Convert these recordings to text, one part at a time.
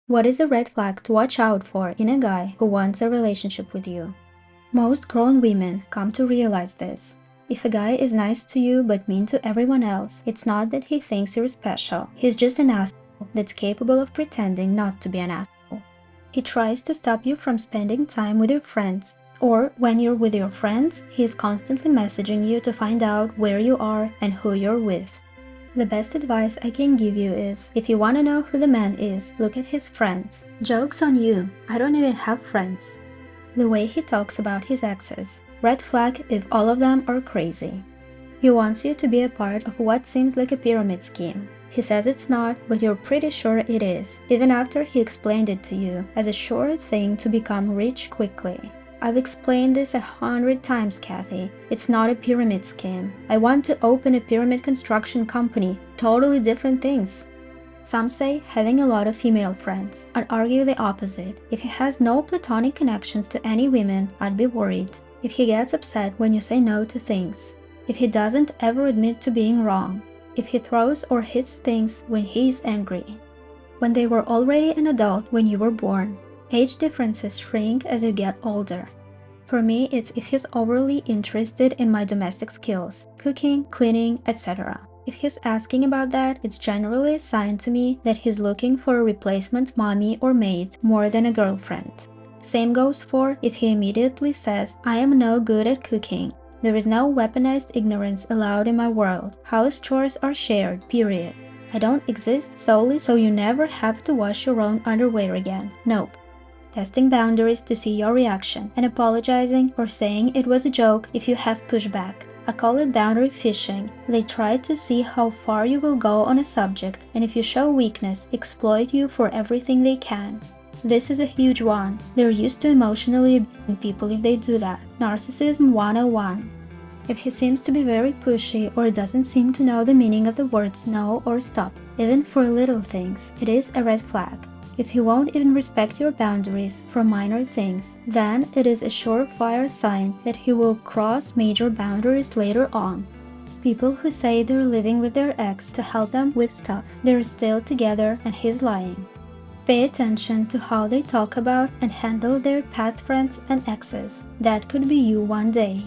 What is a red flag to watch out for in a guy who wants a relationship with you? Most grown women come to realize this. If a guy is nice to you but mean to everyone else, it's not that he thinks you're special. He's just an asshole that's capable of pretending not to be an asshole. He tries to stop you from spending time with your friends, or when you're with your friends, he is constantly messaging you to find out where you are and who you're with. The best advice I can give you is, if you want to know who the man is, look at his friends. Joke's on you, I don't even have friends. The way he talks about his exes. Red flag if all of them are crazy. He wants you to be a part of what seems like a pyramid scheme. He says it's not, but you're pretty sure it is, even after he explained it to you as a sure thing to become rich quickly. I've explained this 100 times, Kathy. It's not a pyramid scheme. I want to open a pyramid construction company. Totally different things. Some say having a lot of female friends. I'd argue the opposite. If he has no platonic connections to any women, I'd be worried. If he gets upset when you say no to things. If he doesn't ever admit to being wrong. If he throws or hits things when he's angry. When they were already an adult when you were born. Age differences shrink as you get older. For me, it's if he's overly interested in my domestic skills, cooking, cleaning, etc. If he's asking about that, it's generally a sign to me that he's looking for a replacement mommy or maid more than a girlfriend. Same goes for if he immediately says, I am no good at cooking. There is no weaponized ignorance allowed in my world. House chores are shared, period. I don't exist solely so you never have to wash your own underwear again. Nope. Testing boundaries to see your reaction, and apologizing or saying it was a joke if you have pushback. I call it boundary fishing. They try to see how far you will go on a subject, and if you show weakness, exploit you for everything they can. This is a huge one. They're used to emotionally abusing people if they do that. Narcissism 101. If he seems to be very pushy or doesn't seem to know the meaning of the words no or stop, even for little things, it is a red flag. If he won't even respect your boundaries for minor things, then it is a surefire sign that he will cross major boundaries later on. People who say they're living with their ex to help them with stuff, they're still together and he's lying. Pay attention to how they talk about and handle their past friends and exes. That could be you one day.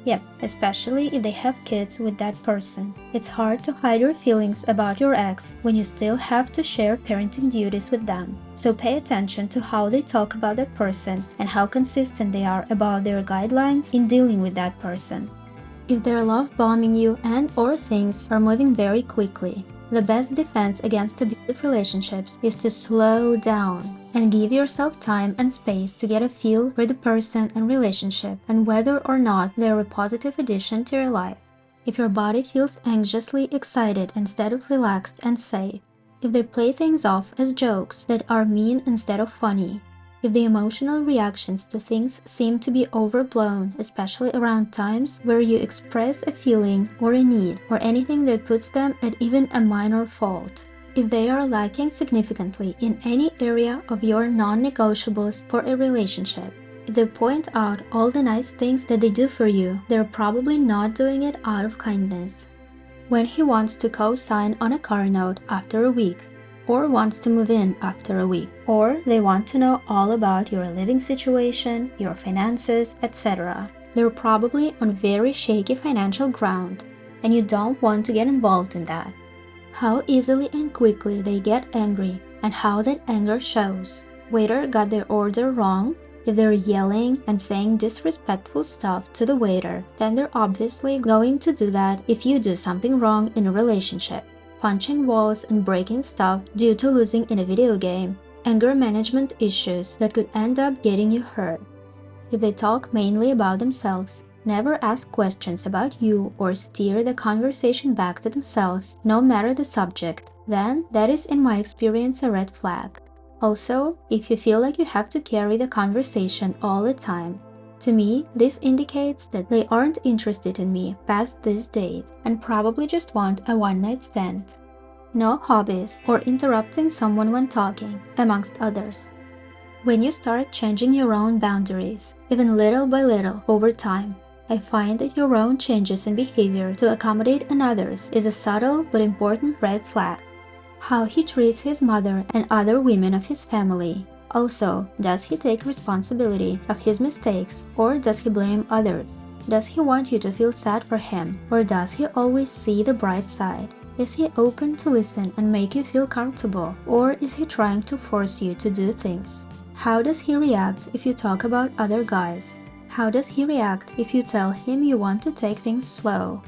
Yep, especially if they have kids with that person. It's hard to hide your feelings about your ex when you still have to share parenting duties with them. So pay attention to how they talk about that person and how consistent they are about their guidelines in dealing with that person. If they're love bombing you and or things are moving very quickly, the best defense against abusive relationships is to slow down and give yourself time and space to get a feel for the person and relationship and whether or not they're a positive addition to your life. If your body feels anxiously excited instead of relaxed and safe, if they play things off as jokes that are mean instead of funny, if the emotional reactions to things seem to be overblown, especially around times where you express a feeling or a need or anything that puts them at even a minor fault. If they are lacking significantly in any area of your non-negotiables for a relationship, if they point out all the nice things that they do for you, they're probably not doing it out of kindness. When he wants to co-sign on a car note after a week, or wants to move in after a week, or they want to know all about your living situation, your finances, etc. They're probably on very shaky financial ground, and you don't want to get involved in that. How easily and quickly they get angry, and how that anger shows. Waiter got their order wrong? If they're yelling and saying disrespectful stuff to the waiter, then they're obviously going to do that if you do something wrong in a relationship. Punching walls and breaking stuff due to losing in a video game, anger management issues that could end up getting you hurt. If they talk mainly about themselves, never ask questions about you or steer the conversation back to themselves, no matter the subject, then that is in my experience a red flag. Also, if you feel like you have to carry the conversation all the time, to me, this indicates that they aren't interested in me past this date and probably just want a one-night stand. No hobbies or interrupting someone when talking, amongst others. When you start changing your own boundaries, even little by little over time, I find that your own changes in behavior to accommodate another's is a subtle but important red flag. how he treats his mother and other women of his family. Also, does he take responsibility of his mistakes, or does he blame others? Does he want you to feel sad for him, or does he always see the bright side? Is he open to listen and make you feel comfortable, or is he trying to force you to do things? How does he react if you talk about other guys? How does he react if you tell him you want to take things slow?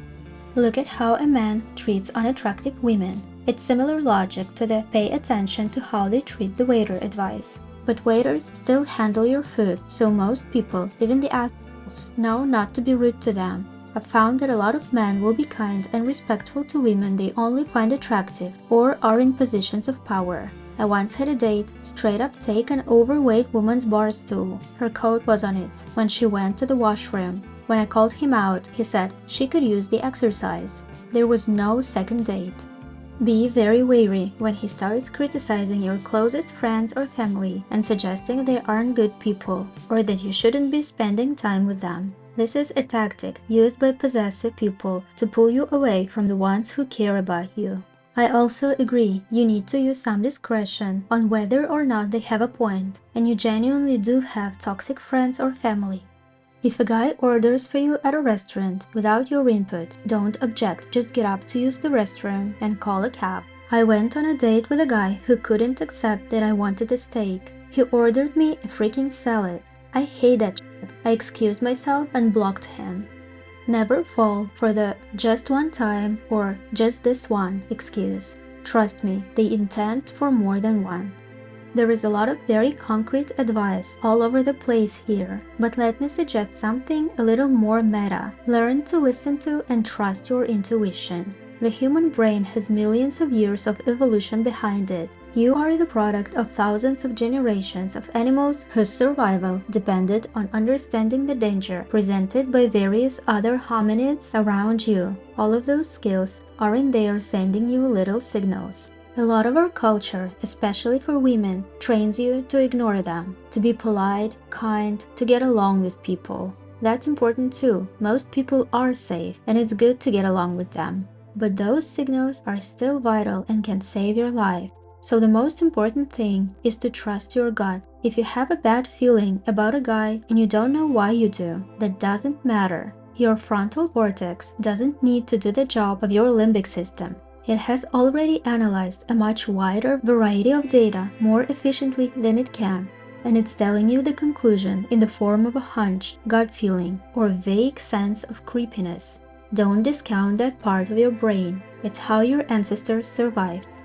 Look at how a man treats unattractive women. It's similar logic to the pay attention to how they treat the waiter advice. But waiters still handle your food, so most people, even the assholes, know not to be rude to them. I've found that a lot of men will be kind and respectful to women they only find attractive or are in positions of power. I once had a date straight up take an overweight woman's bar stool. Her coat was on it when she went to the washroom. When I called him out, he said she could use the exercise. There was no second date. Be very wary when he starts criticizing your closest friends or family and suggesting they aren't good people or that you shouldn't be spending time with them. This is a tactic used by possessive people to pull you away from the ones who care about you. I also agree you need to use some discretion on whether or not they have a point, and you genuinely do have toxic friends or family. If a guy orders for you at a restaurant without your input, don't object, just get up to use the restroom and call a cab. I went on a date with a guy who couldn't accept that I wanted a steak. He ordered me a freaking salad. I hate that shit. I excused myself and blocked him. Never fall for the just one time or just this one excuse. Trust me, they intend for more than one. There is a lot of very concrete advice all over the place here, but let me suggest something a little more meta. Learn to listen to and trust your intuition. The human brain has millions of years of evolution behind it. You are the product of thousands of generations of animals whose survival depended on understanding the danger presented by various other hominids around you. All of those skills are in there sending you little signals. A lot of our culture, especially for women, trains you to ignore them, to be polite, kind, to get along with people. That's important too. Most people are safe, and it's good to get along with them. But those signals are still vital and can save your life. So the most important thing is to trust your gut. If you have a bad feeling about a guy and you don't know why you do, that doesn't matter. Your frontal cortex doesn't need to do the job of your limbic system. It has already analyzed a much wider variety of data more efficiently than it can, and it's telling you the conclusion in the form of a hunch, gut feeling, or vague sense of creepiness. Don't discount that part of your brain. It's how your ancestors survived.